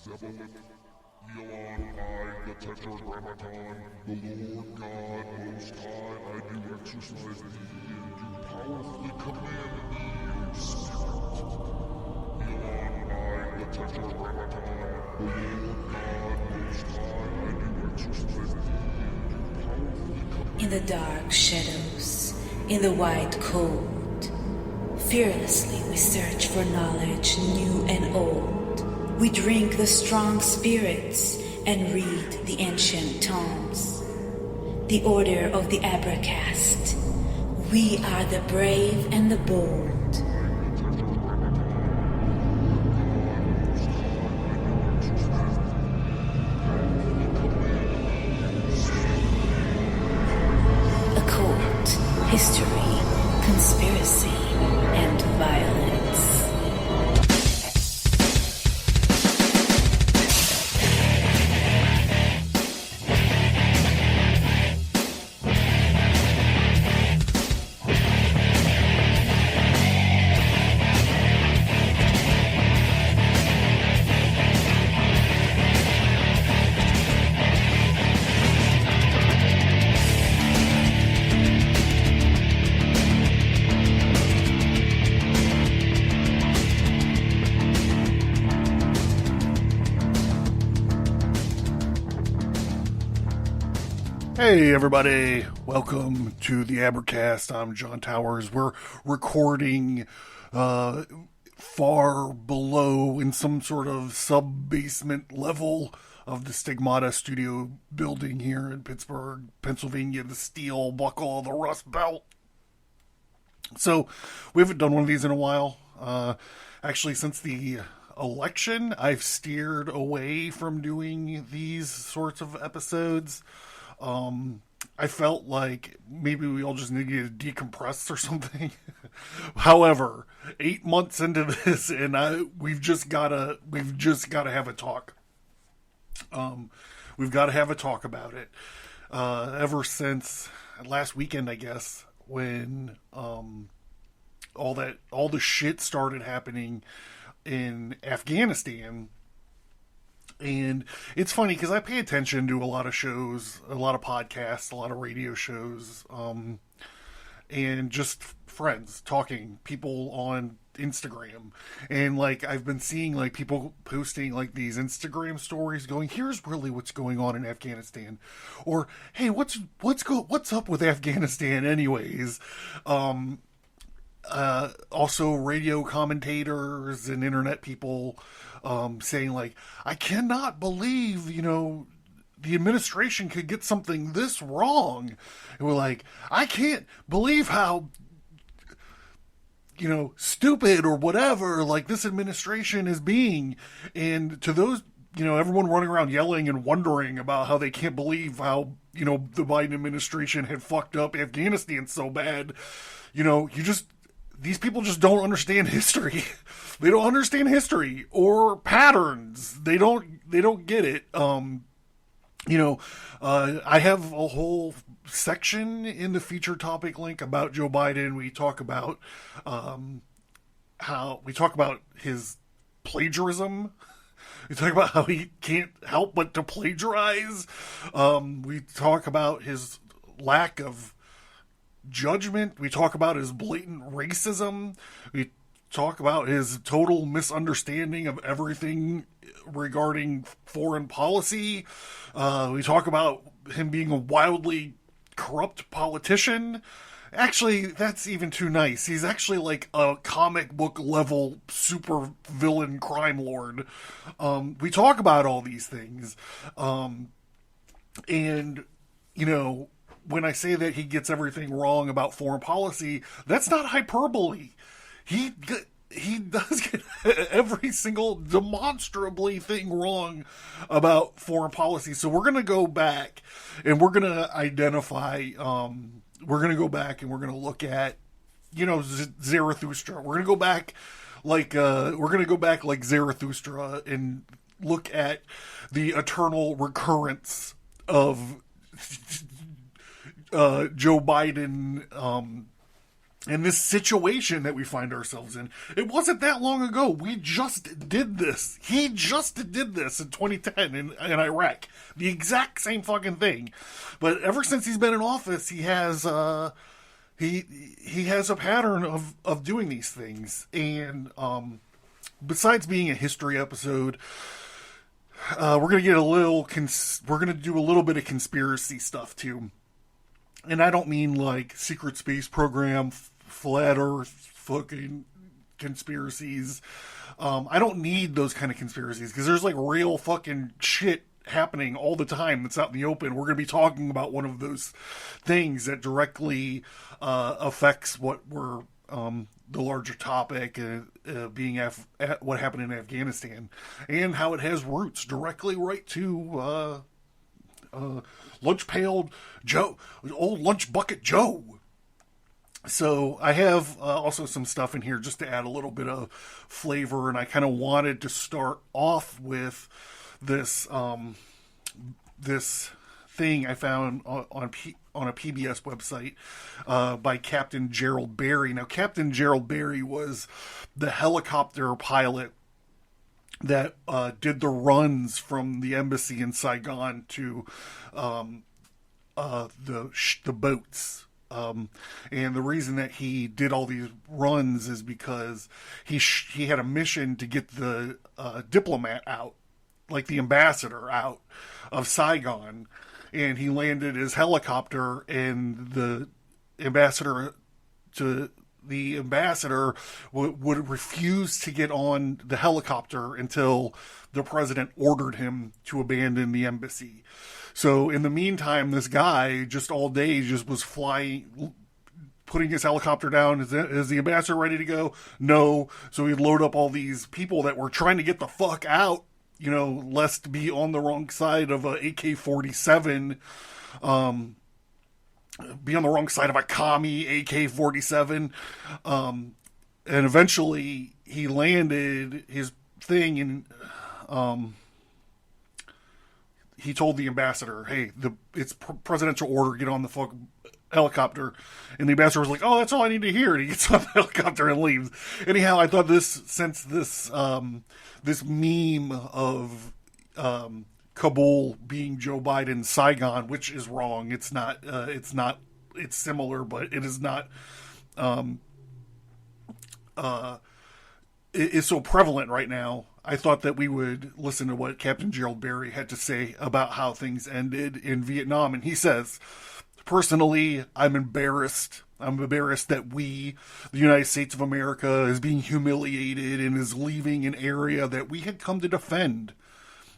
Zebulun, Elon, I, the Tetragrammaton, the Lord God Most High, I do exercise thee and do powerfully command thee, O Spirit. Elon, I, the Tetragrammaton, the Lord God Most High, I do exercise thee and do powerfully command. In the dark shadows, in the white cold, fearlessly we search for knowledge new and old. We drink the strong spirits and read the ancient tomes. The order of the Abracast. We are the brave and the bold. Occult, history, conspiracy, and violence. Hey everybody, welcome to the Abercast. I'm John Towers. We're recording far below in some sort of sub-basement level of the Stigmata studio building here in Pittsburgh, Pennsylvania, the steel buckle, the rust belt. So we haven't done one of these in a while. Actually, since the election, I've steered away from doing these sorts of episodes. I felt like maybe we all just needed to decompress or something. However, 8 months into this, and we've just gotta have a talk. We've got to have a talk about it. Ever since last weekend, I guess, when all the shit started happening in Afghanistan. And it's funny because I pay attention to a lot of shows, a lot of podcasts, a lot of radio shows, and just friends talking, people on Instagram. And like I've been seeing like people posting like these Instagram stories going, here's really what's going on in Afghanistan. Or, hey, what's up with Afghanistan anyways? Also radio commentators and internet people saying like, I cannot believe, the administration could get something this wrong. And we're like, I can't believe how, stupid or whatever, like this administration is being. And to those, everyone running around yelling and wondering about how they can't believe how, the Biden administration had fucked up Afghanistan so bad. These people just don't understand history. They don't understand history or patterns. They don't get it. I have a whole section in the feature topic link about Joe Biden. We talk about his plagiarism. We talk about how he can't help but to plagiarize. We talk about his lack of judgment. We talk about his blatant racism. We talk about his total misunderstanding of everything regarding foreign policy. We talk about him being a wildly corrupt politician. Actually, that's even too nice. He's actually like a comic book level super villain crime lord. We talk about all these things. And, when I say that he gets everything wrong about foreign policy, that's not hyperbole. He does get every single demonstrably thing wrong about foreign policy. So we're going to go back and we're going to identify, we're going to go back and we're going to look at, Zarathustra. We're going to go back like Zarathustra and look at the eternal recurrence of Joe Biden And this situation that we find ourselves in, it wasn't that long ago. We just did this. He just did this in 2010 in Iraq. The exact same fucking thing. But ever since he's been in office, he has he has a pattern of doing these things. And besides being a history episode, we're gonna get we're gonna do a little bit of conspiracy stuff too. And I don't mean like secret space program, flat earth, fucking conspiracies. I don't need those kind of conspiracies because there's like real fucking shit happening all the time that's out in the open. We're going to be talking about one of those things that directly affects what we're the larger topic being what happened in Afghanistan and how it has roots directly right to lunch pail Joe, old lunch bucket Joe. So I have also some stuff in here just to add a little bit of flavor, and I kind of wanted to start off with this this thing I found on a PBS website by Captain Gerald Barry. Now, Captain Gerald Barry was the helicopter pilot that did the runs from the embassy in Saigon to the boats. And the reason that he did all these runs is because he had a mission to get the diplomat out, like the ambassador out of Saigon, and he landed his helicopter, and the ambassador would refuse to get on the helicopter until the president ordered him to abandon the embassy. So in the meantime, this guy just all day just was flying, putting his helicopter down. Is the ambassador ready to go? No. So he'd load up all these people that were trying to get the fuck out, lest be on the wrong side of a AK-47, be on the wrong side of a commie AK-47. And eventually he landed his thing and he told the ambassador, hey, it's presidential order, get on the fuck helicopter. And the ambassador was like, oh, that's all I need to hear. And he gets on the helicopter and leaves. Anyhow, I thought this meme of Kabul being Joe Biden's Saigon, which is wrong. It's similar, but it is not, it is so prevalent right now. I thought that we would listen to what Captain Gerald Barry had to say about how things ended in Vietnam. And he says, personally, I'm embarrassed. I'm embarrassed that the United States of America, is being humiliated and is leaving an area that we had come to defend.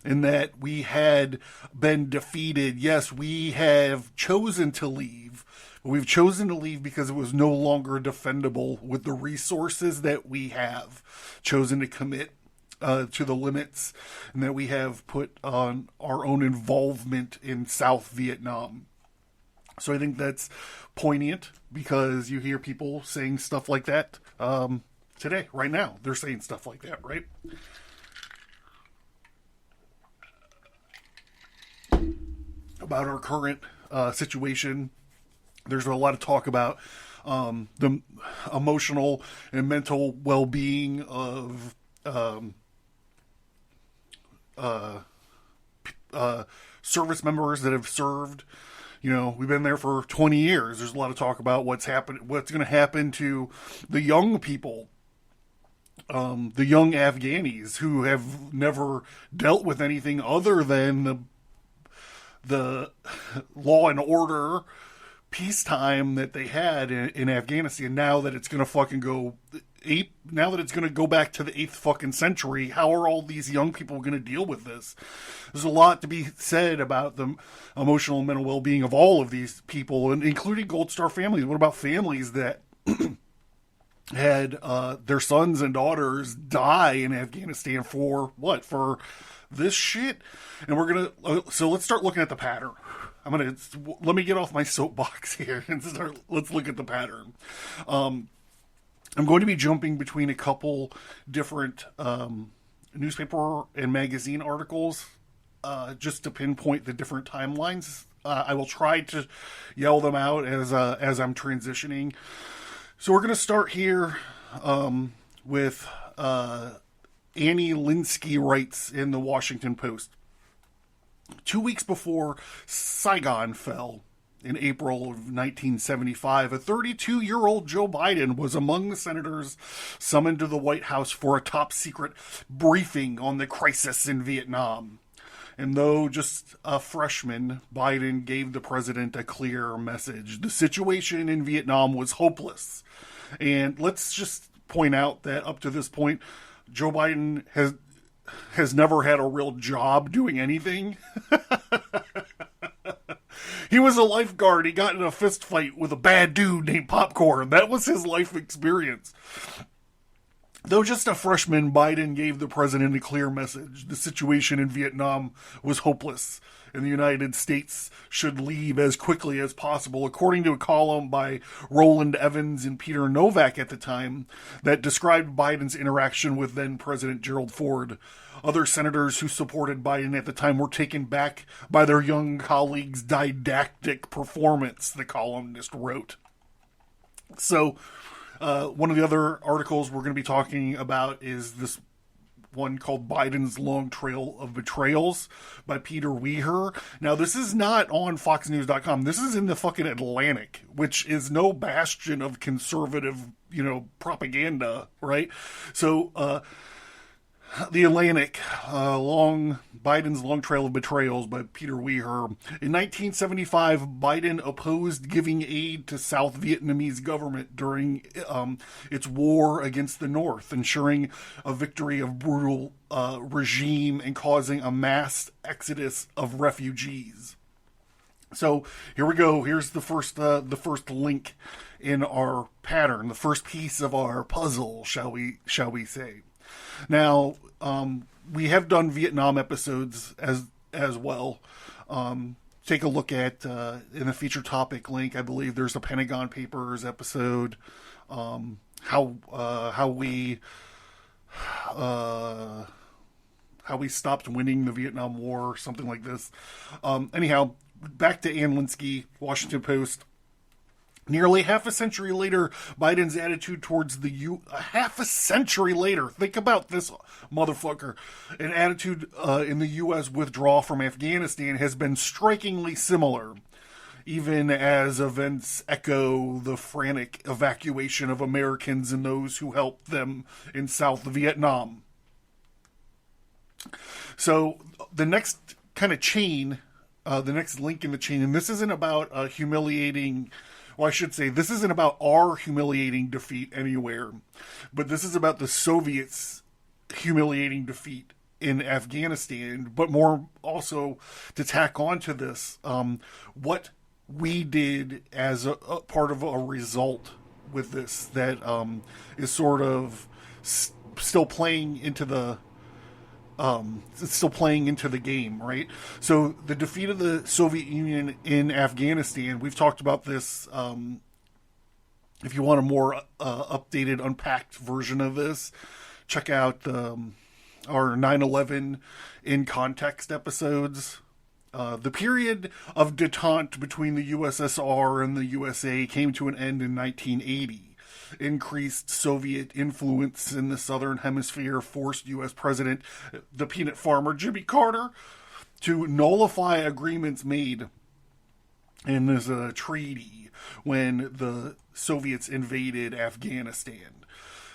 And that we had been defeated. Yes, we have chosen to leave. But we've chosen to leave because it was no longer defendable with the resources that we have. Chosen to commit to the limits, and that we have put on our own involvement in South Vietnam. So I think that's poignant because you hear people saying stuff like that today, right now. They're saying stuff like that, right? About our current situation. There's a lot of talk about the emotional and mental well-being of service members that have served. We've been there for 20 years. There's a lot of talk about what's going to happen to the young people, the young Afghanis who have never dealt with anything other than the law and order peacetime that they had in Afghanistan. Now that it's going to fucking go now that it's going to go back to the 8th fucking century, how are all these young people going to deal with this? There's a lot to be said about the emotional and mental well-being of all of these people, and including Gold Star families. What about families that had their sons and daughters die in Afghanistan for what? For this shit? And we're going to, so let's start looking at the pattern. Let me get off my soapbox here and let's look at the pattern. I'm going to be jumping between a couple different newspaper and magazine articles just to pinpoint the different timelines. I will try to yell them out as I'm transitioning. So we're going to start here with Annie Linskey writes in the Washington Post. 2 weeks before Saigon fell in April of 1975, a 32-year-old Joe Biden was among the senators summoned to the White House for a top-secret briefing on the crisis in Vietnam. And though just a freshman, Biden gave the president a clear message. The situation in Vietnam was hopeless. And let's just point out that up to this point, Joe Biden has never had a real job doing anything. He was a lifeguard. He got in a fist fight with a bad dude named Popcorn. That was his life experience. Though just a freshman, Biden gave the president a clear message. The situation in Vietnam was hopeless, and the United States should leave as quickly as possible, according to a column by Roland Evans and Peter Novak at the time that described Biden's interaction with then-President Gerald Ford. Other senators who supported Biden at the time were taken back by their young colleagues' didactic performance, the columnist wrote. So, one of the other articles we're going to be talking about is this one called Biden's Long Trail of Betrayals by Peter Wehner. Now, this is not on FoxNews.com. This is in the fucking Atlantic, which is no bastion of conservative, propaganda, right? So, The Atlantic, Biden's Long Trail of Betrayals by Peter Wehner. In 1975, Biden opposed giving aid to South Vietnamese government during its war against the North, ensuring a victory of brutal regime and causing a mass exodus of refugees. So here we go. Here's the first link in our pattern, the first piece of our puzzle, shall we say. Now, we have done Vietnam episodes as well. Take a look at, in the feature topic link, I believe there's a Pentagon Papers episode, how we stopped winning the Vietnam War, something like this. Anyhow, back to Ann Linskey, Washington Post. Nearly half a century later, Biden's attitude towards half a century later, think about this, motherfucker, an attitude in the U.S. withdrawal from Afghanistan has been strikingly similar, even as events echo the frantic evacuation of Americans and those who helped them in South Vietnam. So the next kind of chain, the next link in the chain, and this isn't about humiliating... Well, I should say, this isn't about our humiliating defeat anywhere, but this is about the Soviets' humiliating defeat in Afghanistan, but more also to tack on to this, what we did as a part of a result with this that is sort of still playing into the it's still playing into the game, right? So the defeat of the Soviet Union in Afghanistan, we've talked about this. If you want a more updated, unpacked version of this, check out our 9/11 in context episodes. The period of detente between the USSR and the USA came to an end in 1980. Increased Soviet influence in the Southern Hemisphere forced U.S. President, the peanut farmer Jimmy Carter, to nullify agreements made in this treaty when the Soviets invaded Afghanistan.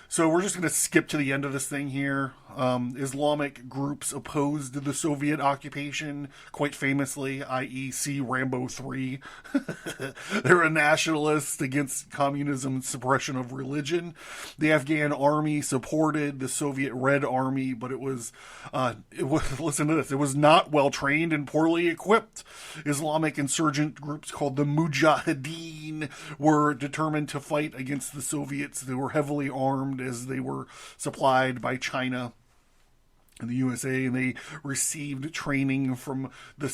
So we're just going to skip to the end of this thing here. Islamic groups opposed the Soviet occupation, quite famously, i.e. see Rambo 3. They were nationalists against communism and suppression of religion. The Afghan army supported the Soviet Red Army, but it was listen to this, it was not well trained and poorly equipped. Islamic insurgent groups called the Mujahideen were determined to fight against the Soviets. They were heavily armed as they were supplied by China and the USA, and they received training from the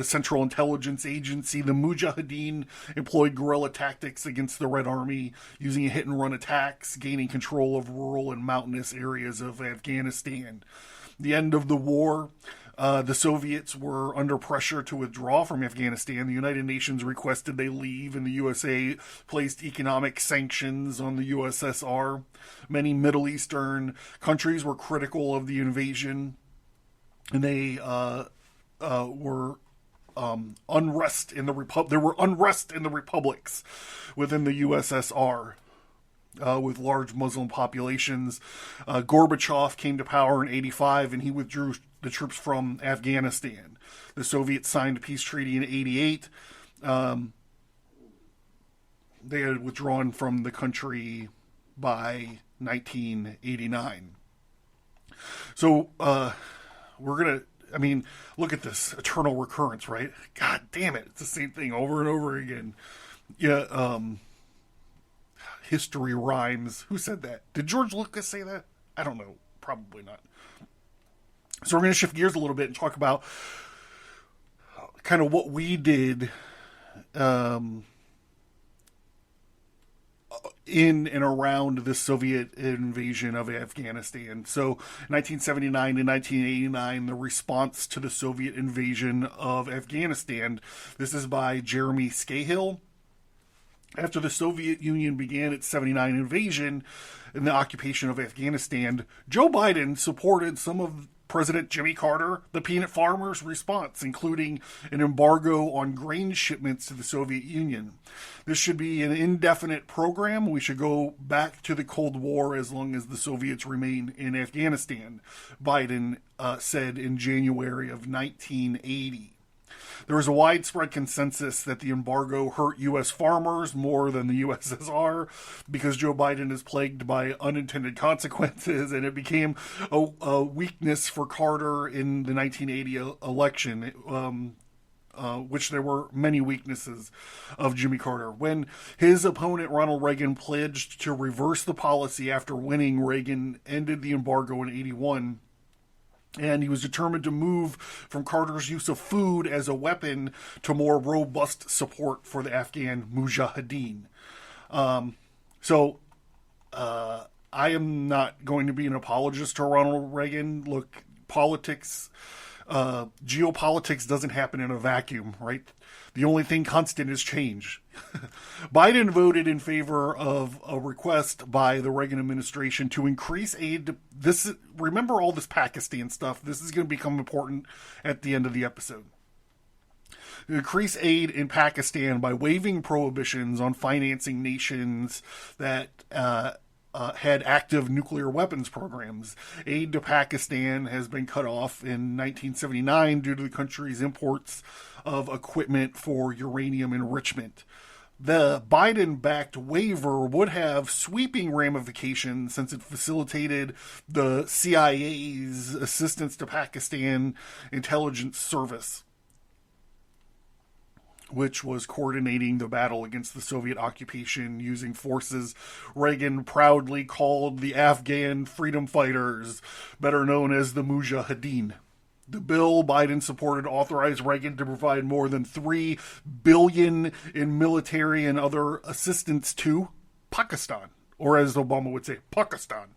Central Intelligence Agency. The Mujahideen employed guerrilla tactics against the Red Army, using hit-and-run attacks, gaining control of rural and mountainous areas of Afghanistan. The end of the war The Soviets were under pressure to withdraw from Afghanistan. The United Nations requested they leave, and the USA placed economic sanctions on the USSR. Many Middle Eastern countries were critical of the invasion, and they were unrest in the There were unrest in the republics within the USSR. With large Muslim populations. Gorbachev came to power in 1985, and he withdrew the troops from Afghanistan. The Soviets signed a peace treaty in 1988. They had withdrawn from the country by 1989. So we're going to, look at this eternal recurrence, right? God damn it. It's the same thing over and over again. Yeah, history rhymes. Who said that? Did George Lucas say that? I don't know. Probably not. So we're going to shift gears a little bit and talk about kind of what we did in and around the Soviet invasion of Afghanistan. So 1979 to 1989, the response to the Soviet invasion of Afghanistan. This is by Jermey Scahill. After the Soviet Union began its 79 invasion and the occupation of Afghanistan, Joe Biden supported some of President Jimmy Carter, the peanut farmers' response, including an embargo on grain shipments to the Soviet Union. This should be an indefinite program. We should go back to the Cold War as long as the Soviets remain in Afghanistan, Biden said in January of 1980. There is a widespread consensus that the embargo hurt U.S. farmers more than the USSR because Joe Biden is plagued by unintended consequences, and it became a weakness for Carter in the 1980 election, which there were many weaknesses of Jimmy Carter. When his opponent, Ronald Reagan, pledged to reverse the policy after winning, Reagan ended the embargo in 1981. And he was determined to move from Carter's use of food as a weapon to more robust support for the Afghan Mujahideen. I am not going to be an apologist to Ronald Reagan. Look, geopolitics doesn't happen in a vacuum, right? The only thing constant is change. Biden voted in favor of a request by the Reagan administration to increase aid. Remember all this Pakistan stuff. This is going to become important at the end of the episode. Increase aid in Pakistan by waiving prohibitions on financing nations that had active nuclear weapons programs. Aid to Pakistan has been cut off in 1979 due to the country's imports of equipment for uranium enrichment. The Biden-backed waiver would have sweeping ramifications since it facilitated the CIA's assistance to Pakistan intelligence service, which was coordinating the battle against the Soviet occupation using forces Reagan proudly called the Afghan freedom fighters, better known as the Mujahideen. The bill Biden supported authorized Reagan to provide more than $3 billion in military and other assistance to Pakistan, or as Obama would say, Pakistan.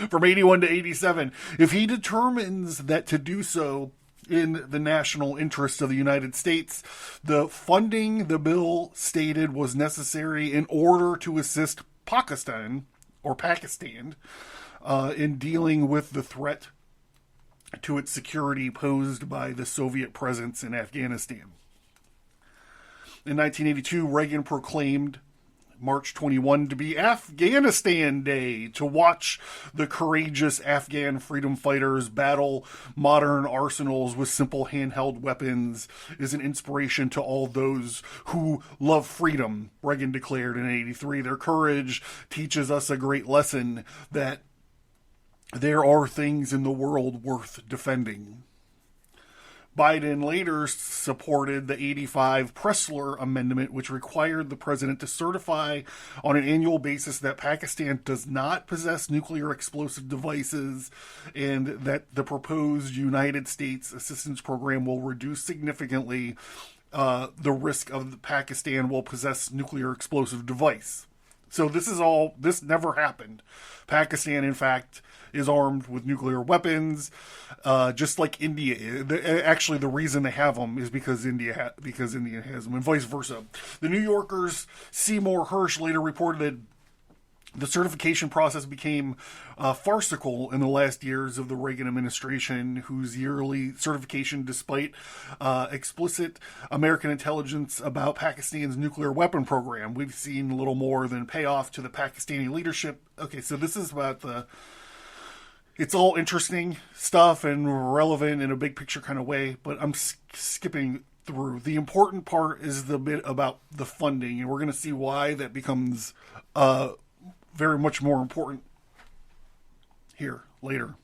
From 81 to 87. If he determines that to do so in the national interest of the United States, the funding the bill stated was necessary in order to assist Pakistan in dealing with the threat to its security posed by the Soviet presence in Afghanistan. In 1982, Reagan proclaimed March 21 to be Afghanistan Day to watch the courageous Afghan freedom fighters battle modern arsenals with simple handheld weapons is an inspiration to all those who love freedom, Reagan declared in 1983. Their courage teaches us a great lesson that there are things in the world worth defending. Biden later supported the 85 Pressler Amendment, which required the president to certify on an annual basis that Pakistan does not possess nuclear explosive devices and that the proposed United States assistance program will reduce significantly the risk of Pakistan will possess nuclear explosive device. So this never happened. Pakistan, in fact, is armed with nuclear weapons, just like India. Actually, the reason they have them is because India has them, and vice versa. The New Yorker's Seymour Hersh later reported that the certification process became farcical in the last years of the Reagan administration, whose yearly certification, despite explicit American intelligence about Pakistan's nuclear weapon program, we've seen little more than payoff to the Pakistani leadership. Okay, so this is about it's all interesting stuff and relevant in a big picture kind of way, but I'm skipping through. The important part is the bit about the funding, and we're going to see why that becomes very much more important here later.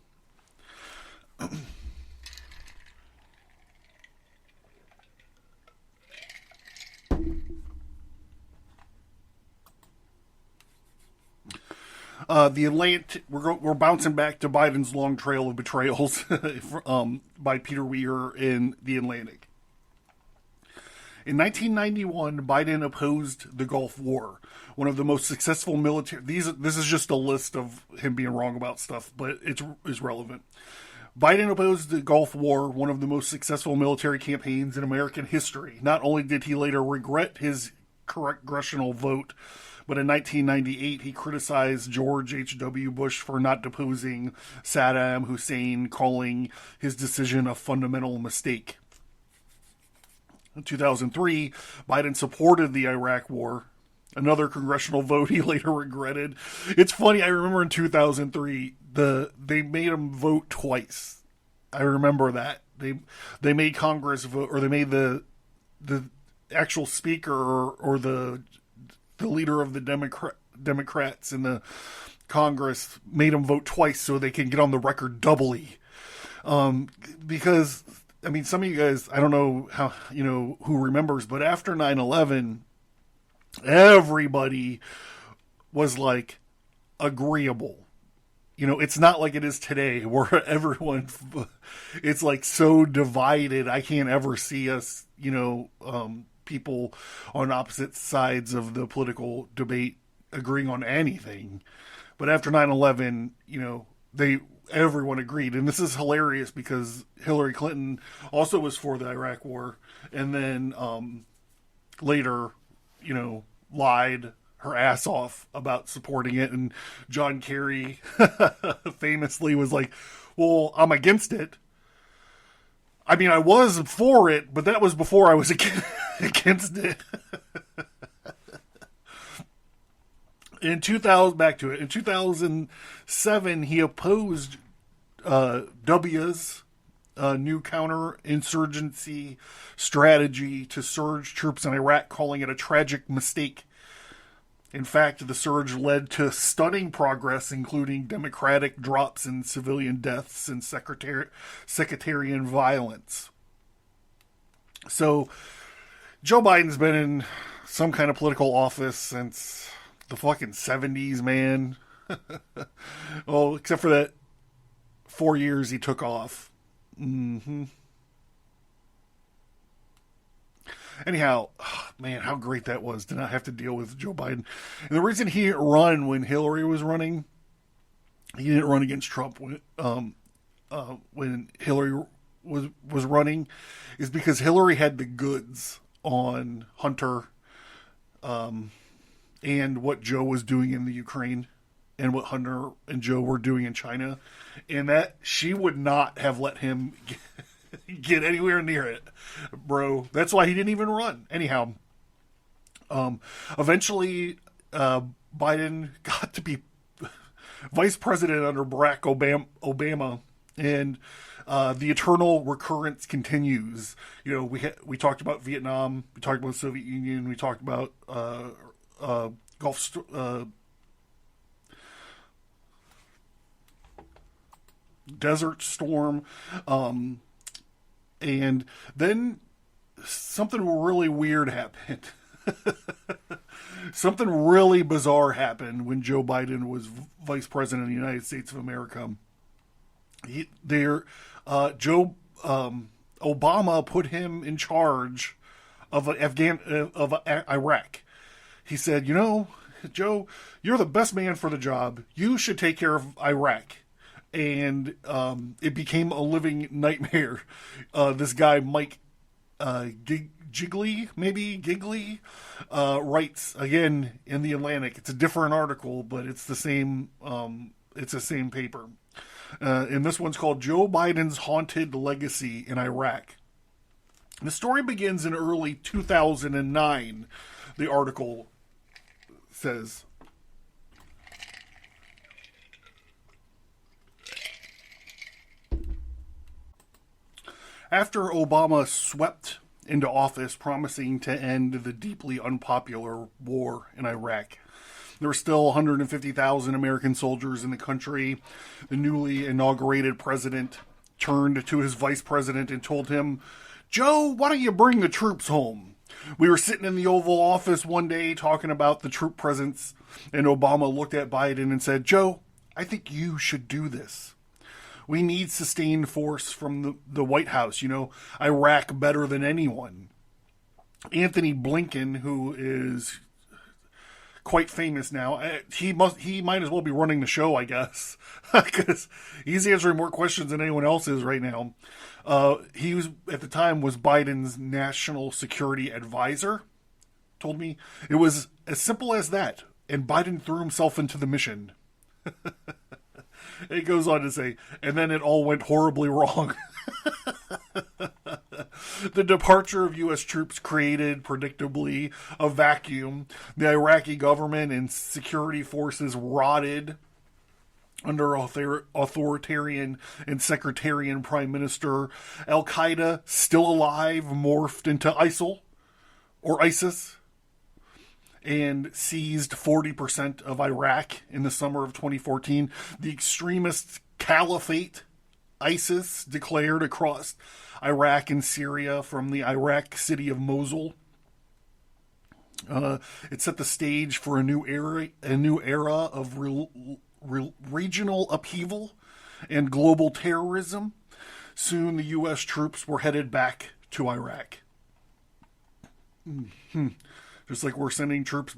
The Atlantic, we're bouncing back to Biden's long trail of betrayals by Peter Weir in The Atlantic. In 1991, Biden opposed the Gulf War, one of the most successful military... This is just a list of him being wrong about stuff, but it's relevant. Biden opposed the Gulf War, one of the most successful military campaigns in American history. Not only did he later regret his congressional vote, but in 1998 he criticized George H.W. Bush for not deposing Saddam Hussein, calling his decision a fundamental mistake. In 2003, Biden supported the Iraq War, another congressional vote he later regretted. It's funny, I remember in 2003, they made him vote twice. I remember that. They made Congress vote, or they made the actual speaker or the leader of the Democrats in the Congress made him vote twice so they can get on the record doubly. Because... I mean, some of you guys, I don't know how, who remembers, but after 9/11, everybody was like agreeable. It's not like it is today where everyone, it's like so divided. I can't ever see us, people on opposite sides of the political debate agreeing on anything. But after 9/11, everyone agreed. And this is hilarious because Hillary Clinton also was for the Iraq War and then later, lied her ass off about supporting it. And John Kerry famously was like, well, I'm against it. I mean, I was for it, but that was before I was against it. In 2007, he opposed W's new counterinsurgency strategy to surge troops in Iraq, calling it a tragic mistake. In fact, the surge led to stunning progress, including democratic drops in civilian deaths and sectarian violence. So, Joe Biden's been in some kind of political office since the fucking 70s, man. Well, except for that 4 years he took off. Anyhow, man, how great that was to not have to deal with Joe Biden. And the reason he didn't run when Hillary was running, he didn't run against Trump when Hillary was running, is because Hillary had the goods on Hunter, and what Joe was doing in the Ukraine and what Hunter and Joe were doing in China. And that she would not have let him get anywhere near it, bro. That's why he didn't even run. Anyhow, eventually Biden got to be vice president under Barack Obama, and the eternal recurrence continues. We talked about Vietnam, we talked about the Soviet Union, we talked about Desert Storm, and then something really weird happened. Something really bizarre happened when Joe Biden was vice president of the United States of America. Obama put him in charge of Iraq. He said, Joe, you're the best man for the job. You should take care of Iraq. And it became a living nightmare. This guy, Mike Gigli, writes again in the Atlantic. It's a different article, but it's the same. It's the same paper. And this one's called "Joe Biden's Haunted Legacy in Iraq." The story begins in early 2009. The article says. After Obama swept into office promising to end the deeply unpopular war in Iraq, there were still 150,000 American soldiers in the country. The newly inaugurated president turned to his vice president and told him, "Joe, why don't you bring the troops home?" We were sitting in the Oval Office one day talking about the troop presence, and Obama looked at Biden and said, "Joe, I think you should do this. We need sustained force from the White House. You know, Iraq better than anyone." Anthony Blinken, who is quite famous now, he might as well be running the show, I guess, because he's answering more questions than anyone else is right now. He was at the time was Biden's national security advisor. Told me it was as simple as that, and Biden threw himself into the mission. It goes on to say, and then it all went horribly wrong. The departure of U.S. troops created, predictably, a vacuum. The Iraqi government and security forces rotted under authoritarian and sectarian prime minister. Al-Qaeda, still alive, morphed into ISIL, or ISIS, and seized 40% of Iraq in the summer of 2014. The extremist caliphate, ISIS, declared across Iraq and Syria from the Iraq city of Mosul. It set the stage for a new era of regional upheaval and global terrorism. Soon the U.S. troops were headed back to Iraq. Just like we're sending troops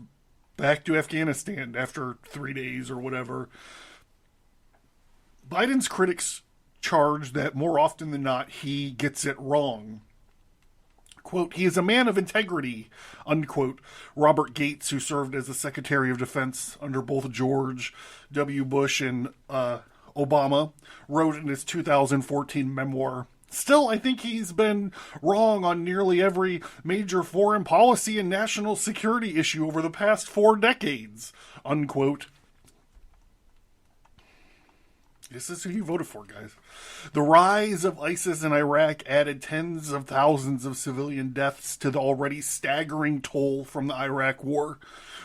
back to Afghanistan after 3 days or whatever. Biden's critics charge that more often than not, he gets it wrong. Quote, "He is a man of integrity," unquote. Robert Gates, who served as the Secretary of Defense under both George W. Bush and Obama, wrote in his 2014 memoir, "Still, I think he's been wrong on nearly every major foreign policy and national security issue over the past 4 decades," unquote. This is who you voted for, guys. The rise of ISIS in Iraq added tens of thousands of civilian deaths to the already staggering toll from the Iraq War.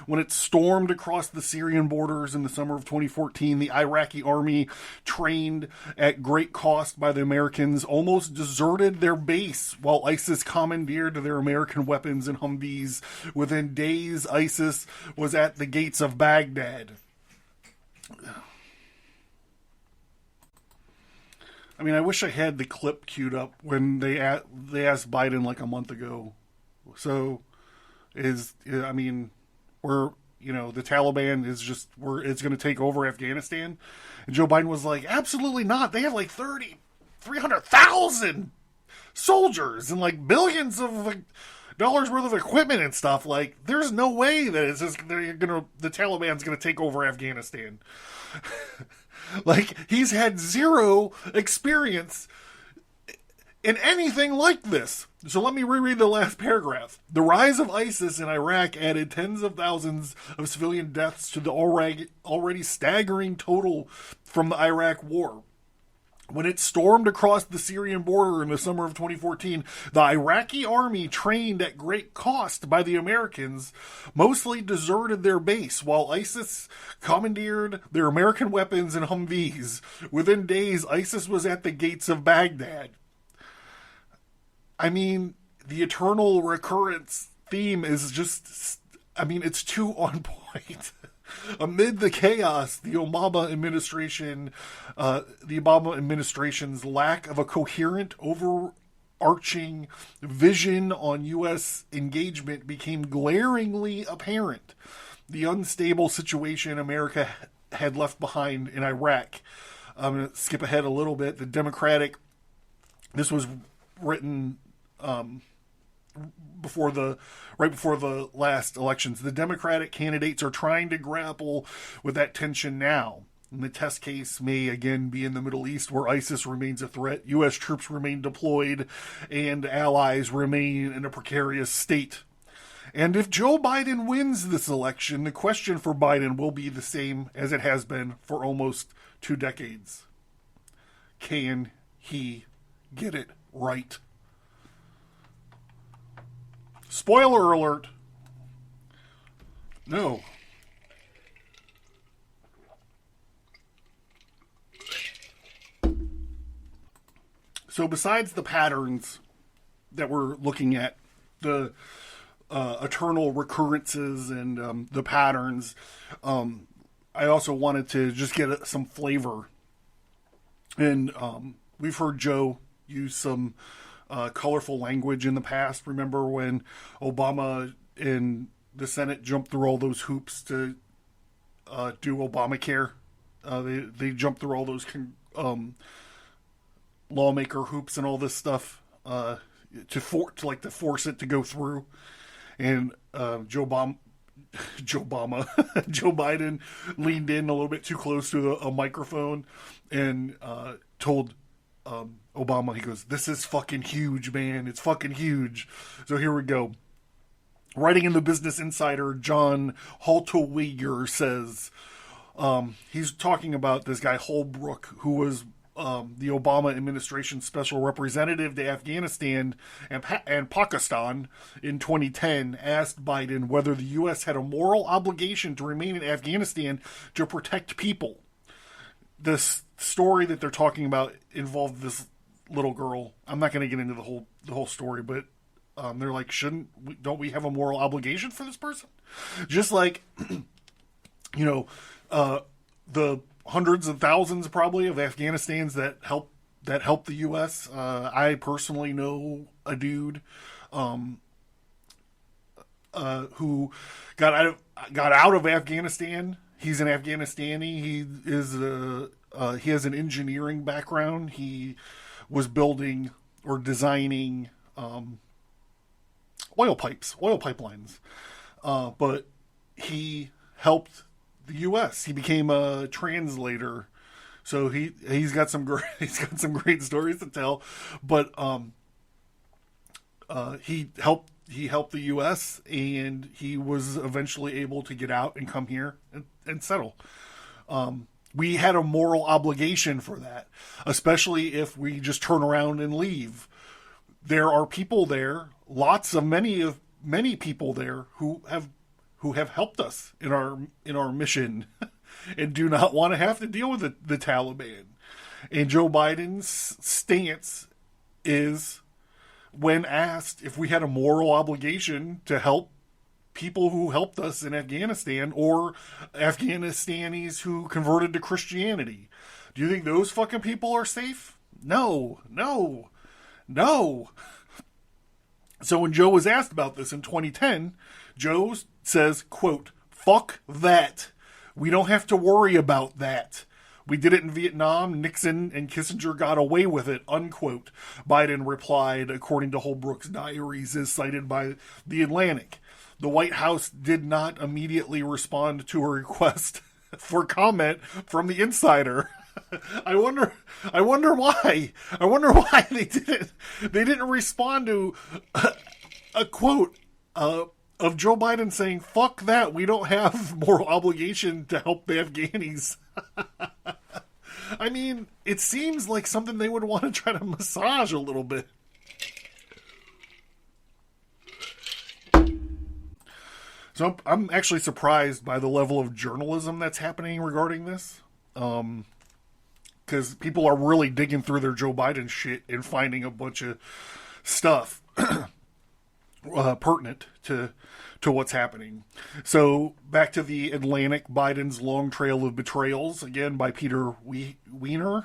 When it stormed across the Syrian borders in the summer of 2014, the Iraqi army, trained at great cost by the Americans, almost deserted their base while ISIS commandeered their American weapons and Humvees. Within days, ISIS was at the gates of Baghdad. I mean, I wish I had the clip queued up when they asked Biden like a month ago. So, we're, the Taliban is it's going to take over Afghanistan. And Joe Biden was like, absolutely not. They have like 300,000 soldiers and like billions of dollars worth of equipment and stuff. Like, there's no way that the Taliban's going to take over Afghanistan. Like, he's had zero experience in anything like this. So let me reread the last paragraph. The rise of ISIS in Iraq added tens of thousands of civilian deaths to the already staggering total from the Iraq War. When it stormed across the Syrian border in the summer of 2014, the Iraqi army, trained at great cost by the Americans, mostly deserted their base, while ISIS commandeered their American weapons and Humvees. Within days, ISIS was at the gates of Baghdad. I mean, the eternal recurrence theme is just, it's too on point. Amid the chaos, the Obama administration's lack of a coherent, overarching vision on U.S. engagement became glaringly apparent. the unstable situation America had left behind in Iraq. I'm going to skip ahead a little bit. This was written right before the last elections. The Democratic candidates are trying to grapple with that tension now. And the test case may again be in the Middle East, where ISIS remains a threat, U.S. troops remain deployed, and allies remain in a precarious state. And if Joe Biden wins this election, the question for Biden will be the same as it has been for almost 2 decades. Can he get it right? Spoiler alert. No. So besides the patterns that we're looking at, the eternal recurrences and the patterns, I also wanted to just get some flavor. And we've heard Joe use some colorful language in the past. Remember when Obama in the Senate jumped through all those hoops to do Obamacare? They jumped through all those lawmaker hoops and all this stuff to force it to go through. And Joe Biden leaned in a little bit too close to a microphone and told Obama, he goes, "This is fucking huge, man. It's fucking huge." So here we go. Writing in the Business Insider, John Haltiwager says, he's talking about this guy Holbrooke, who was the Obama administration special representative to Afghanistan and Pakistan in 2010, asked Biden whether the U.S. had a moral obligation to remain in Afghanistan to protect people. This story that they're talking about involved this little girl. I'm not going to get into the whole story, but they're like, don't we have a moral obligation for this person? Just like, the hundreds of thousands probably of Afghanistans that help the U.S. I personally know a dude who got out of Afghanistan. He's an Afghanistani. He has an engineering background. He was building or designing oil pipelines, but he helped the U.S. He became a translator, so he's got some great stories to tell. But he helped the U.S. and he was eventually able to get out and come here and settle. We had a moral obligation for that, especially if we just turn around and leave. There are people there, many people there who have helped us in our mission and do not want to have to deal with the Taliban. And Joe Biden's stance is, when asked if we had a moral obligation to help people who helped us in Afghanistan or Afghanistanis who converted to Christianity, do you think those fucking people are safe? No. So when Joe was asked about this in 2010, Joe says, quote, "Fuck that. We don't have to worry about that. We did it in Vietnam. Nixon and Kissinger got away with it," unquote. Biden replied, according to Holbrooke's diaries, as cited by The Atlantic. The White House did not immediately respond to a request for comment from the insider. I wonder why. I wonder why they didn't respond to a quote of Joe Biden saying, "Fuck that. We don't have moral obligation to help the Afghanis." I mean, it seems like something they would want to try to massage a little bit. So I'm actually surprised by the level of journalism that's happening regarding this. Because people are really digging through their Joe Biden shit and finding a bunch of stuff pertinent to what's happening. So back to The Atlantic, Biden's long trail of betrayals, again by Peter Wehner.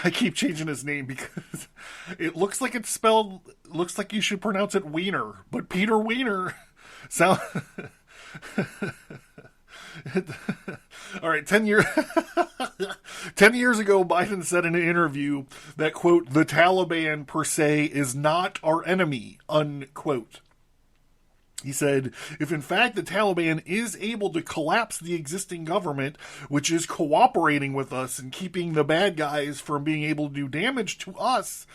I keep changing his name because it looks like it's spelled, looks like you should pronounce it Wiener, but Peter Wehner All right, 10 years ago, Biden said in an interview that, quote, the Taliban per se is not our enemy, unquote. He said, if in fact the Taliban is able to collapse the existing government, which is cooperating with us and keeping the bad guys from being able to do damage to us,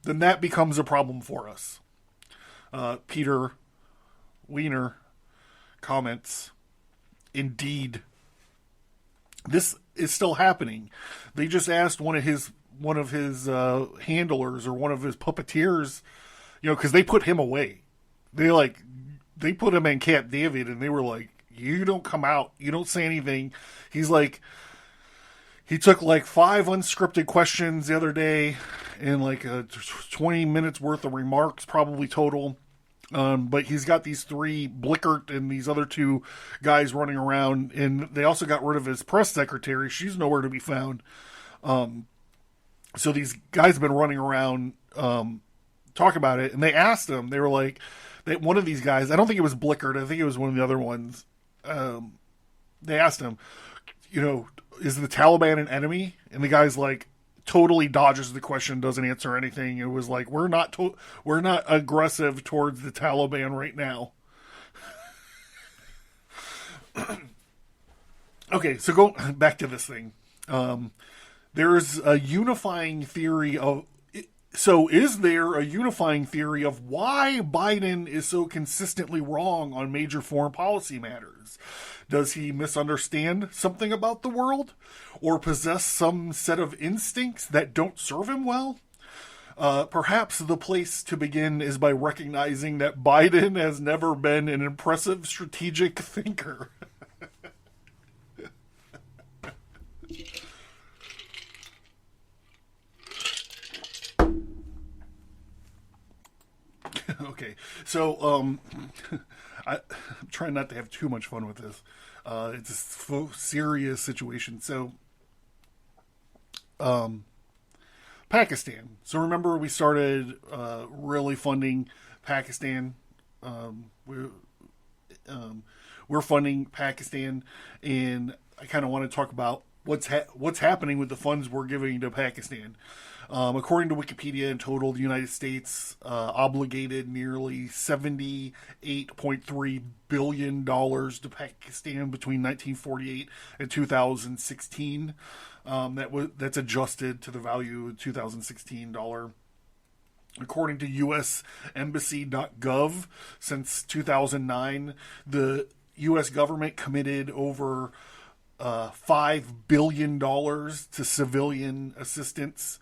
then that becomes a problem for us. Peter Wehner comments, indeed, this is still happening. They just asked one of his handlers or one of his puppeteers, because they put him away. They put him in Camp David, and they were like, you don't come out. You don't say anything. He's like, he took like 5 unscripted questions the other day and like 20 minutes worth of remarks probably total. But he's got these 3, Blickert and these other 2 guys running around, and they also got rid of his press secretary. She's nowhere to be found. So these guys have been running around talking about it, and they asked him, they were like, one of these guys, I don't think it was Blickert, I think it was one of the other ones, they asked him, is the Taliban an enemy? And the guy's like, totally dodges the question, doesn't answer anything. It was like, we're not aggressive towards the Taliban right now. Okay, so go back to this thing. There's a unifying theory of... So is there a unifying theory of why Biden is so consistently wrong on major foreign policy matters? Does he misunderstand something about the world? Or possess some set of instincts that don't serve him well? Perhaps the place to begin is by recognizing that Biden has never been an impressive strategic thinker. Okay, so I'm trying not to have too much fun with this. It's a serious situation. So, Pakistan. So remember, we started really funding Pakistan. We're funding Pakistan, and I kind of want to talk about what's happening with the funds we're giving to Pakistan. According to Wikipedia, in total, the United States obligated nearly $78.3 billion to Pakistan between 1948 and 2016. That's adjusted to the value of $2016. According to Usembassy.gov, since 2009, the U.S. government committed over $5 billion to civilian assistance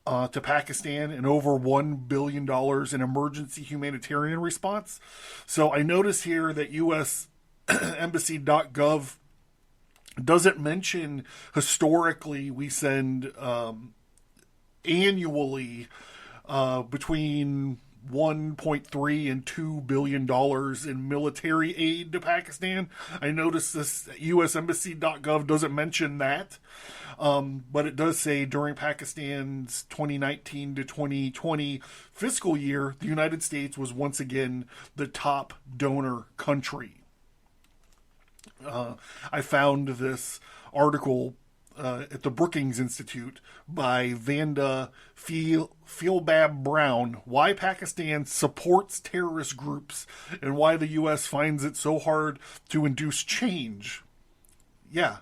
to Pakistan and over $1 billion in emergency humanitarian response. So I notice here that Usembassy.gov doesn't mention historically we send annually between $1.3 and $2 billion in military aid to Pakistan. I noticed this Usembassy.gov doesn't mention that. But it does say during Pakistan's 2019 to 2020 fiscal year, the United States was once again the top donor country. I found this article at the Brooking Institute by Vanda Feelbab-Brown Why Pakistan Supports Terrorist Groups and Why the U.S. Finds It So Hard to Induce Change. Yeah.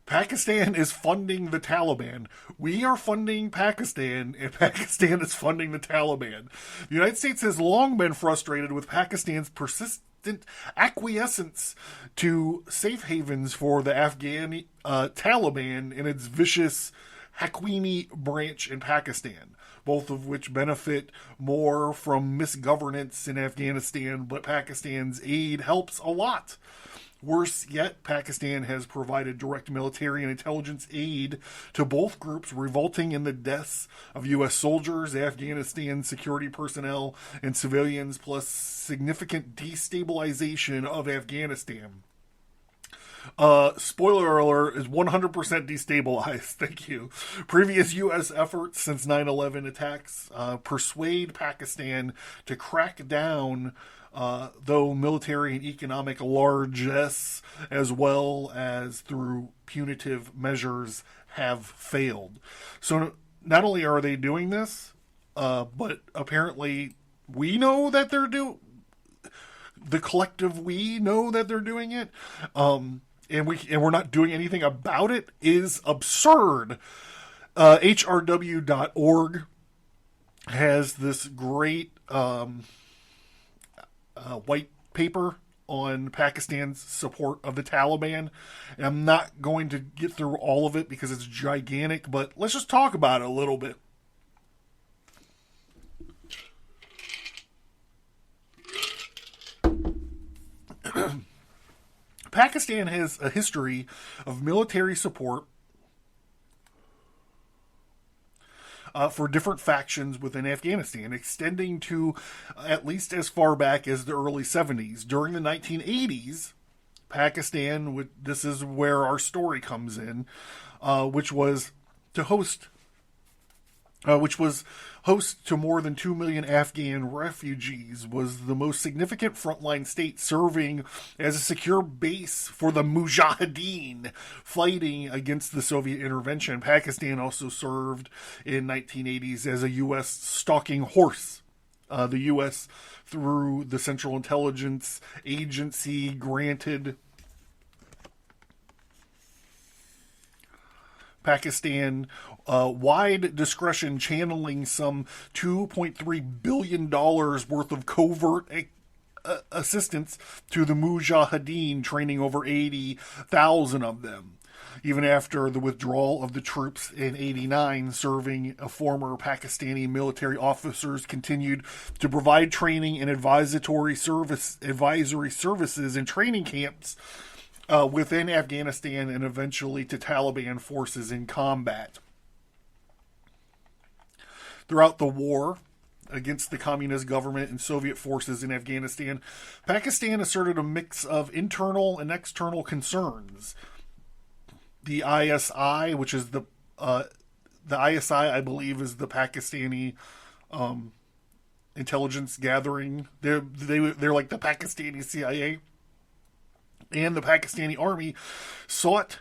Pakistan is funding the Taliban. We are funding Pakistan, and Pakistan is funding the Taliban. The United States has long been frustrated with Pakistan's persistent acquiescence to safe havens for the Afghan Taliban and its vicious Haqqani branch in Pakistan, both of which benefit more from misgovernance in Afghanistan, but Pakistan's aid helps a lot. Worse yet, Pakistan has provided direct military and intelligence aid to both groups, resulting in the deaths of U.S. soldiers, Afghanistan security personnel, and civilians, plus significant destabilization of Afghanistan. Spoiler alert, is 100% destabilized. Thank you. Previous U.S. efforts since 9/11 attacks persuade Pakistan to crack down though military and economic largesse, as well as through punitive measures, have failed. So not only are they doing this, but apparently we know that the collective we know that they're doing it, and we're not doing anything about it is absurd. HRW.org has this great white paper on Pakistan's support of the Taliban. And I'm not going to get through all of it because it's gigantic, but let's just talk about it a little bit. Pakistan has a history of military support for different factions within Afghanistan, extending to at least as far back as the early 70s. During the 1980s, Pakistan, this is where our story comes in, which was host to more than 2 million Afghan refugees, was the most significant frontline state, serving as a secure base for the Mujahideen fighting against the Soviet intervention. Pakistan also served in 1980s as a U.S. stalking horse. The U.S., through the Central Intelligence Agency, granted Pakistan wide discretion, channeling some $2.3 billion worth of covert assistance to the Mujahideen, training over 80,000 of them. Even after the withdrawal of the troops in '89, serving former Pakistani military officers continued to provide training and advisory services in training camps within Afghanistan, and eventually to Taliban forces in combat. Throughout the war against the communist government and Soviet forces in Afghanistan, Pakistan asserted a mix of internal and external concerns. The ISI, which is the ISI, I believe, is the Pakistani intelligence gathering. They're like the Pakistani CIA, and the Pakistani army sought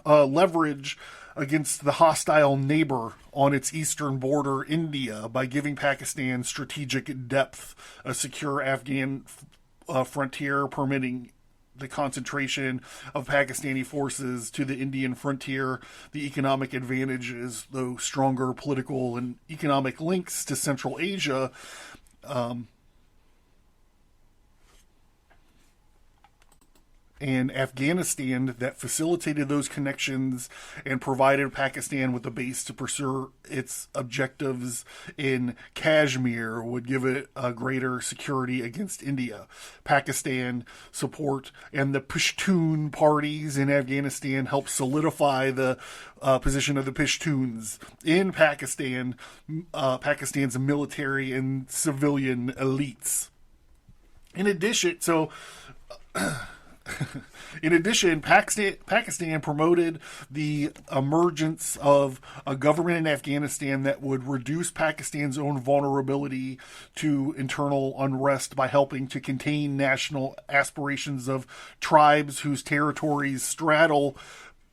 leverage against the hostile neighbor on its eastern border, India, by giving Pakistan strategic depth, a secure Afghan frontier, permitting the concentration of Pakistani forces to the Indian frontier, the economic advantages, though stronger political and economic links to Central Asia, and Afghanistan, that facilitated those connections and provided Pakistan with a base to pursue its objectives in Kashmir, would give it a greater security against India. Pakistan support and the Pashtun parties in Afghanistan helped solidify the position of the Pashtuns in Pakistan, Pakistan's military and civilian elites. In addition, Pakistan promoted the emergence of a government in Afghanistan that would reduce Pakistan's own vulnerability to internal unrest by helping to contain national aspirations of tribes whose territories straddle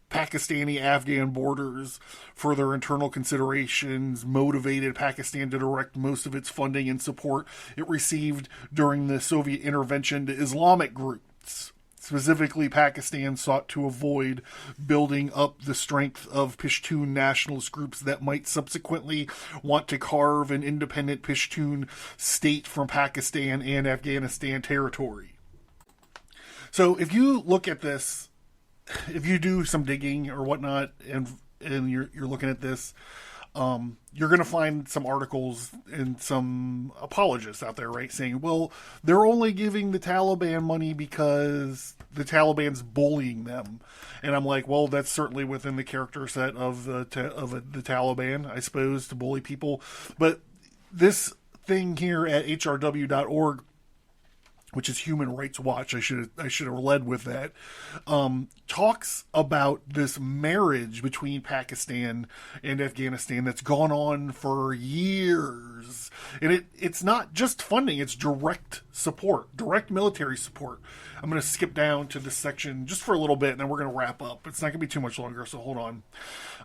Pakistani-Afghan borders. Further internal considerations motivated Pakistan to direct most of its funding and support it received during the Soviet intervention to Islamic groups. Specifically, Pakistan sought to avoid building up the strength of Pashtun nationalist groups that might subsequently want to carve an independent Pashtun state from Pakistan and Afghanistan territory. So if you look at this, if you do some digging or whatnot, and you're looking at this, you're going to find some articles and some apologists out there, right, saying, well, they're only giving the Taliban money because the Taliban's bullying them. And I'm like, well, that's certainly within the character set of the Taliban, I suppose, to bully people. But this thing here at HRW.org which is Human Rights Watch. I should have led with that. Talks about this marriage between Pakistan and Afghanistan that's gone on for years, and it's not just funding; it's direct support, direct military support. I'm going to skip down to this section just for a little bit, and then we're going to wrap up. It's not going to be too much longer, so hold on.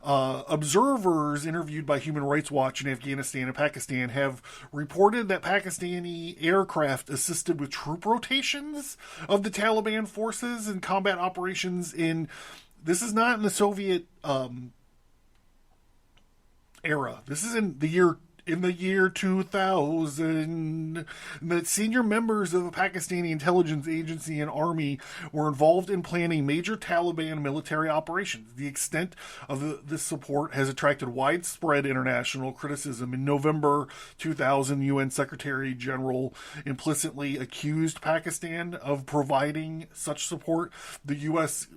Observers interviewed by Human Rights Watch in Afghanistan and Pakistan have reported that Pakistani aircraft assisted with troop rotations of the Taliban forces and combat operations this is not in the Soviet era. This is in the year 2000, that senior members of the Pakistani intelligence agency and army were involved in planning major Taliban military operations. The extent of this support has attracted widespread international criticism. In November 2000, UN Secretary General implicitly accused Pakistan of providing such support. The U.S.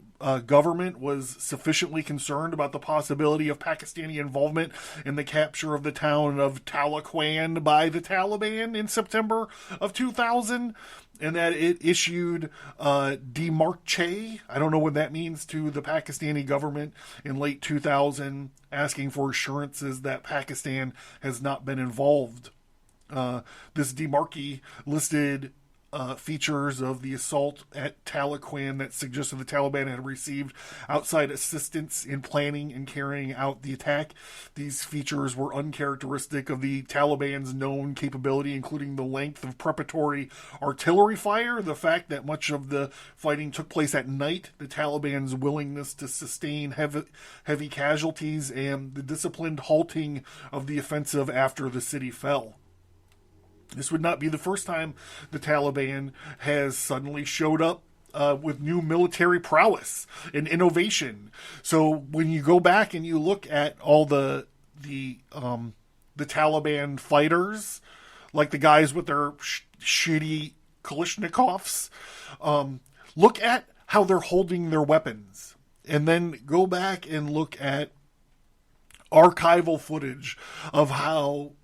Government was sufficiently concerned about the possibility of Pakistani involvement in the capture of the town of Taliban by the Taliban in September of 2000, and that it issued demarche, I don't know what that means, to the Pakistani government in late 2000, asking for assurances that Pakistan has not been involved. This demarche listed features of the assault at Taliban that suggested the Taliban had received outside assistance in planning and carrying out the attack. These features were uncharacteristic of the Taliban's known capability, including the length of preparatory artillery fire, the fact that much of the fighting took place at night, the Taliban's willingness to sustain heavy casualties, and the disciplined halting of the offensive after the city fell. This would not be the first time the Taliban has suddenly showed up with new military prowess and innovation. So when you go back and you look at all the Taliban fighters, like the guys with their shitty Kalashnikovs, look at how they're holding their weapons, and then go back and look at archival footage of how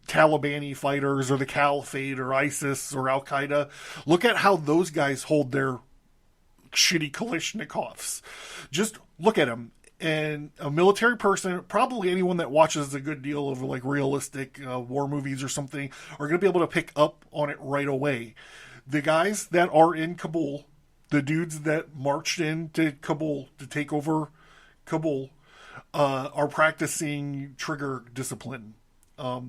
Talibani fighters or the Caliphate or ISIS or Al-Qaeda, look at how those guys hold their shitty Kalashnikovs. Just look at them. And a military person, probably anyone that watches a good deal of like realistic war movies or something, are going to be able to pick up on it right away. The guys that are in Kabul, the dudes that marched into Kabul to take over Kabul, are practicing trigger discipline.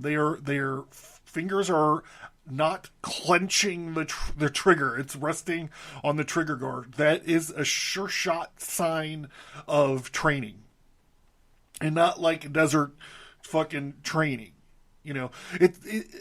Their fingers are not clenching the trigger. It's resting on the trigger guard. That is a sure shot sign of training, and not like desert fucking training. You know,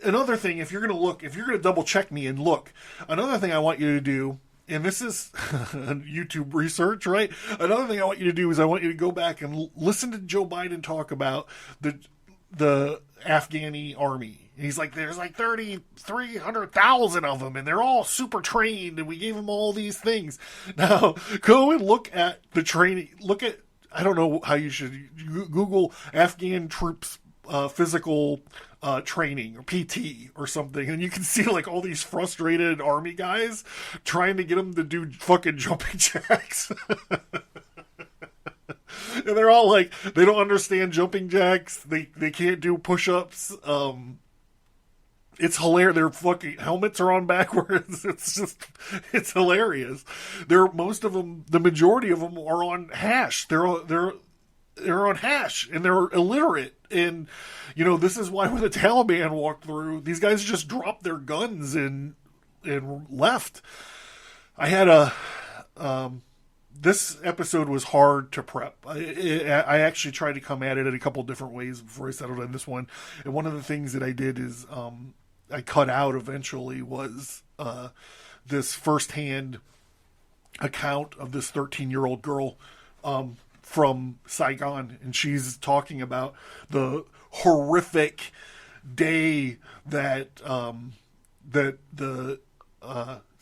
another thing, if you're going to double check me and look, another thing I want you to do, and this is YouTube research, right? Another thing I want you to do is I want you to go back and listen to Joe Biden talk about the Afghani army. And he's like, there's like 300,000 of them, and they're all super trained, and we gave them all these things. Now, go and look at the training. Look at, I don't know how you should Google Afghan troops physical training or PT or something, and you can see like all these frustrated army guys trying to get them to do fucking jumping jacks. And they're all like, they don't understand jumping jacks. They can't do push-ups. It's hilarious. Their fucking helmets are on backwards. It's hilarious. Most of them, the majority of them are on hash. They're on hash, and they're illiterate. And, you know, this is why when the Taliban walked through, these guys just dropped their guns and left. I had this episode was hard to prep. I actually tried to come at it in a couple different ways before I settled on this one. And one of the things that I did is I cut out eventually was this firsthand account of this 13-year-old girl from Saigon. And she's talking about the horrific day that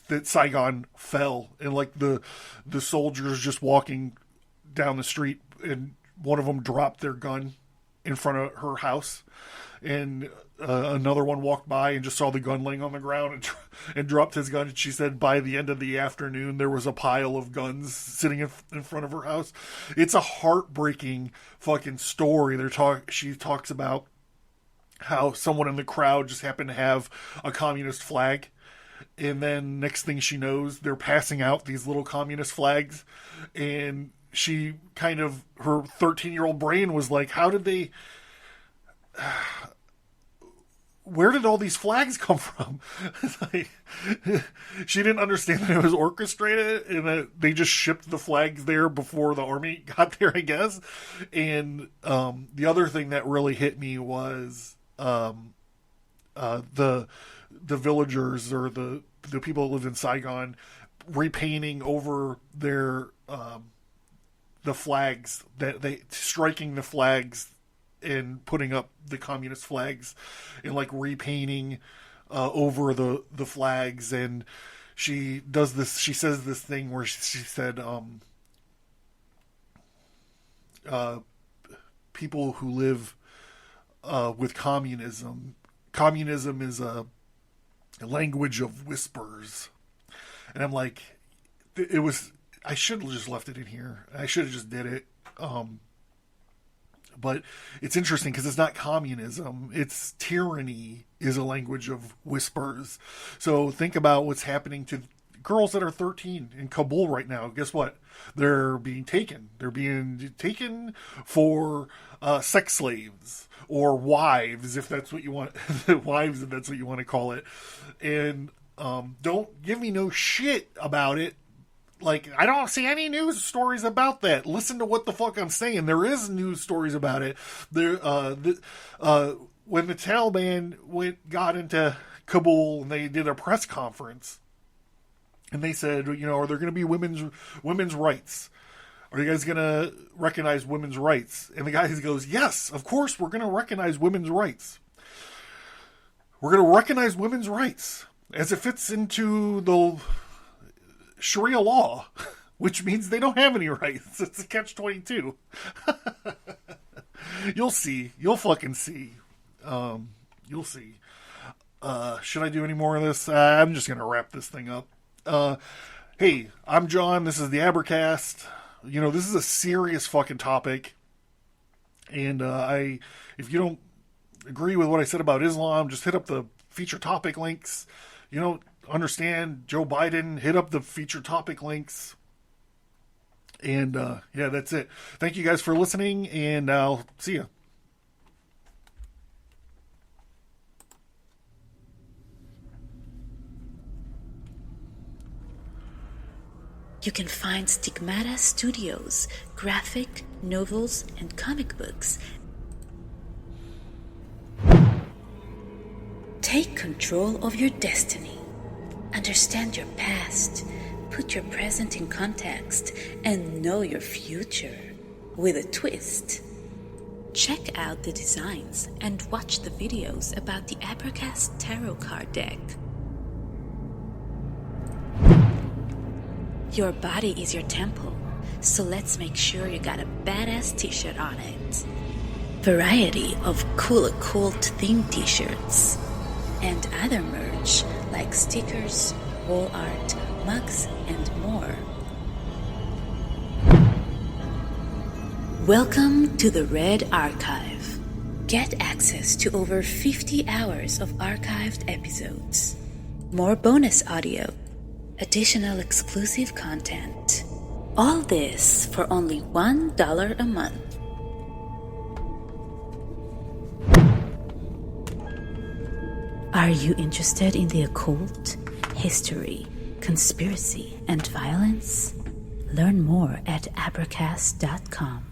that Saigon fell, and like the soldiers just walking down the street, and one of them dropped their gun in front of her house, and another one walked by and just saw the gun laying on the ground and and dropped his gun. And she said by the end of the afternoon, there was a pile of guns sitting in front of her house. It's a heartbreaking fucking story. She talks about how someone in the crowd just happened to have a communist flag. And then next thing she knows, they're passing out these little communist flags. And she kind of, her 13-year-old brain was like, how did they, where did all these flags come from? Like, she didn't understand that it was orchestrated and that they just shipped the flags there before the army got there, I guess. And the other thing that really hit me was the villagers or the people that lived in Saigon repainting over their the flags, that they striking the flags and putting up the communist flags and like repainting over the flags. And she says this thing where she said people who live with communism is a language of whispers. And I'm like, I should have just left it in here. I should have just did it. But it's interesting because it's not communism. It's tyranny is a language of whispers. So think about what's happening to girls that are 13 in Kabul right now. Guess what? They're being taken. They're being taken for sex slaves or wives, if that's what you want. Wives, if that's what you want to call it. And don't give me no shit about it. Like, I don't see any news stories about that. Listen to what the fuck I'm saying. There is news stories about it. When the Taliban got into Kabul and they did a press conference, and they said, are there going to be women's rights? Are you guys going to recognize women's rights? And the guy goes, yes, of course we're going to recognize women's rights. We're going to recognize women's rights as it fits into the Sharia law, which means they don't have any rights. It's a catch-22. You'll see. You'll fucking see. You'll see. Should I do any more of this? I'm just going to wrap this thing up. Hey, I'm John. This is the Abercast. This is a serious fucking topic. And if you don't agree with what I said about Islam, just hit up the feature topic links. Understand Joe Biden, hit up the feature topic links. And yeah, that's it. Thank you guys for listening, and I'll see you. You can find Stigmata Studios, graphic, novels, and comic books. Take control of your destiny. Understand your past, put your present in context, and know your future with a twist. Check out the designs and watch the videos about the Abercast Tarot card deck. Your body is your temple, so let's make sure you got a badass t-shirt on it. Variety of cool occult themed t-shirts and other merch like stickers, wall art, mugs, and more. Welcome to the Red Archive. Get access to over 50 hours of archived episodes, more bonus audio, additional exclusive content. All this for only $1 a month. Are you interested in the occult, history, conspiracy, and violence? Learn more at Abercast.com.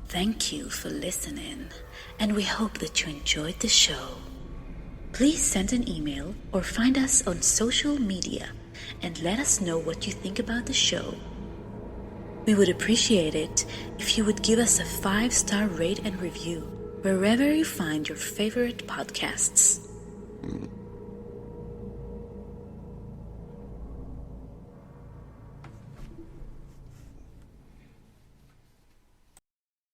Thank you for listening, and we hope that you enjoyed the show. Please send an email or find us on social media and let us know what you think about the show. We would appreciate it if you would give us a 5-star rate and review wherever you find your favorite podcasts.